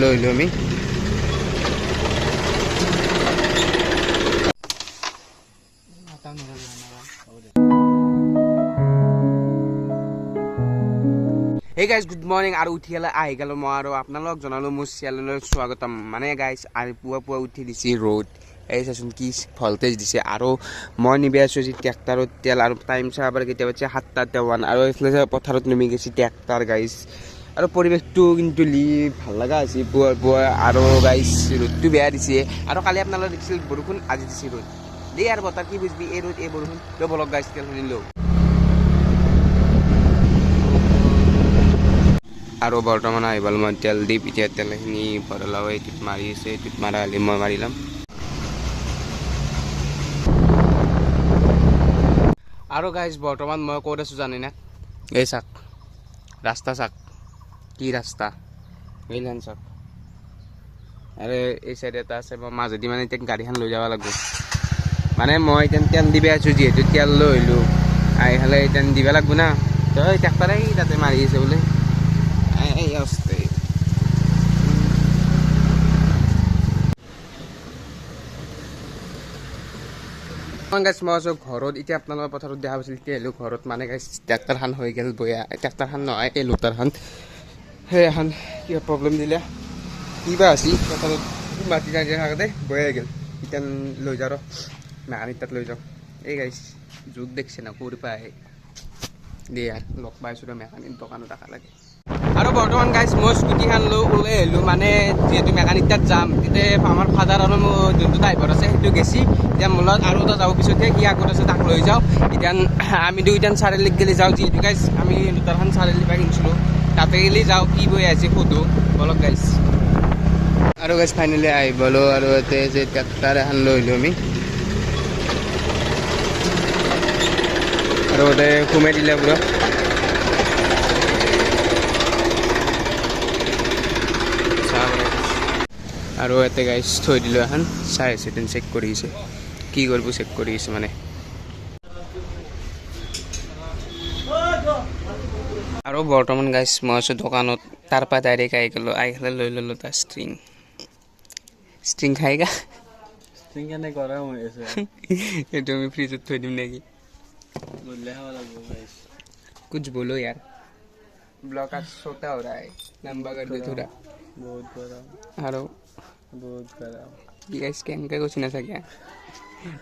লইলো আমি Hey guys, good morning. Aru uthi gala ahi galo mo aru apnalok jonalu mur channel swagatam. Mane guys, ari pua uthi disi road. Ei sasun ki voltage dise aru moi nibe asu ji tractorot tel aru time sa abar kete bache 7ta te 1 aru efle potharot nemi gesi tractor guys. Aru poribektu kintu li bhal laga ase pua aru guys road tu beya dise aru kali apnalok diksil borukun aji disi road. Dei ar botar ki bujbi ei road ei borukun to bolok guys tel hunilo. আৰু বৰ্তমান আইবাল মই তেল দি পিঠা তেলখিনি ভৰলাও এইটোত মাৰি আছে এইটোত মাৰা হ'লে মই মাৰিলাম আৰু গাইজ বৰ্তমান মই ক'ত আছোঁ জানি না এই চাক ৰাস্তা চাক কি ৰাস্তা এইলান চাক আৰু এই চাইড এটা আছে মই মাজেদি মানে এতিয়া গাড়ীখন লৈ যাব লাগিব মানে মই এতিয়া তেল দিবে আছোঁ যিহেতু তেল লৈ আহিলোঁ আহি হ'লে এতিয়া দিব লাগিব না তই ট্ৰেক্টৰে তাতে মাৰি আছে বোলে ঘৰত এতিয়া আপোনালোকৰ পথাৰত দেখা পাইছিল এতিয়া আহিলোঁ ঘৰত মানে ট্ৰেক্টৰখন হৈ গ'ল বয়া ট্ৰেক্টৰখন নহয় এই লোটাৰখন সেই এখন কিবা প্ৰব্লেম দিলে কিবা আছিল পথাৰত মাটি টানি থাকোঁতে বয়া হৈ গ'ল এতিয়া লৈ যাওঁ মেকানিক তাত লৈ যাওঁ এই গাইছ যুগ দেখিছে না ক'ৰ পৰা আহে দেই আৰু লগ পাইছোঁ তো মেকানিক দোকানত দেখা লাগে আৰু বৰ্তমান গাইছ মই স্কুটিখন লৈ ওলাই আহিলোঁ মানে যিহেতু মেকানিক তাত যাম তেতিয়া আমাৰ ফাদাৰ আৰু মোৰ যোনটো ড্ৰাইভাৰ আছে সেইটো গেছি এতিয়া মোৰ লগত আৰু এটা যাব পিছতহে কি আগত আছে তাক লৈ যাওঁ এতিয়া আমি দুইটান চাৰিআলিত গেলি যাওঁ যিহেতু গাইছ আমি দুটাৰখন চাৰিআলিৰ পৰা কিনিছিলোঁ তাতে গেলি যাওঁ কি বৈ আছে সোধোঁ বলক গাইছ আৰু গাইছ ফাইনেলি আহিবলো আৰু ইয়াতে যে ট্ৰেক্টৰ এখন লৈ আহিলোঁ আমি আৰু ইয়াতে সোমাই দিলে পুৰা আৰু ইয়াতে গাইছ থৈ দিলোঁ এখন চাই আছে তেন চেক কৰি আছে কি কৰিব চেক কৰি আছে মানে আৰু বৰ্তমান গাইছ মই আছোঁ দোকানত তাৰ পৰা ডাইৰেক্ট আহি গ'লোঁ আহি পেলাই লৈ ল'লোঁ তাৰ ষ্ট্ৰিং খাইগা ষ্ট্ৰিং কেনে গৰম হৈ আছে এইটো আমি ফ্ৰিজত থৈ দিম নেকি कुछ बोलो यार ब्लॉग आज छोटा हो रहा है लंबा कर दे थोड़ा बहुत गरम हेलो बहुत गरम ये स्कैन का कुछ ना सके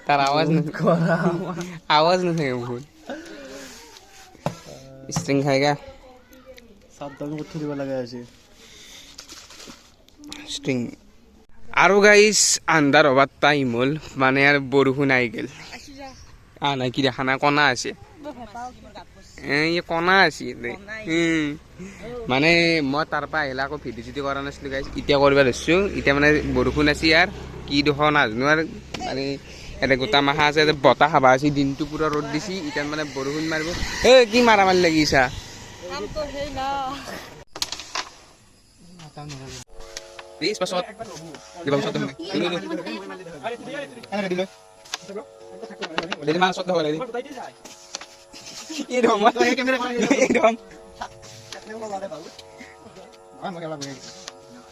तार आवाज ना सके बहुत स्ट्रिंग खाएगा सात दाम को थोड़ी वाला गया है स्ट्रिंग आरो गाइस अंदर होबार टाइम हल माने यार बरखुन आई गेल आना कि देखाना कना আছে ये कना আছে মানে মই তাৰ পৰা আহিলে আকৌ ভিডিঅ' চিডিঅ' কৰা নাছিলোঁ গাইছ এতিয়া কৰিব ধৰিছোঁ এতিয়া মানে বৰষুণ আছে ইয়াৰ কি দুখ নাজানো আৰু মানে এটা গোটা মাহা আছে বতাহ খাবা আছে দিনটো পুৰা ৰ'দ দিছি এতিয়া মানে বৰষুণ মাৰিব কি মাৰা মাৰি লাগিছা প্লিজ পাছত দিবা পাছত Jadi masuk dah lagi. Ini dong, mas lagi kamera ini dong.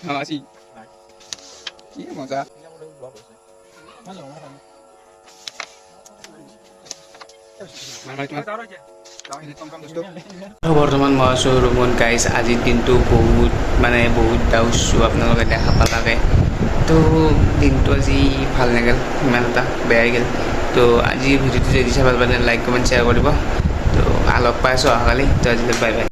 Masih. Iya masa. বৰ্তমান মই আছোঁ ৰুমত গাইছ আজিৰ দিনটো বহুত মানে বহুত ডাউছোঁ আপোনালোকে দেখা পালাগে তো দিনটো আজি ভাল লাগিল ইমান এটা বেয়া গ'ল তো আজি ভিডিঅ'টো যদি চাই ভাল পালে লাইক কমেণ্ট শ্বেয়াৰ কৰিব তো লগ পাই আছোঁ অহাকালি তো আজিলৈ বাই বাই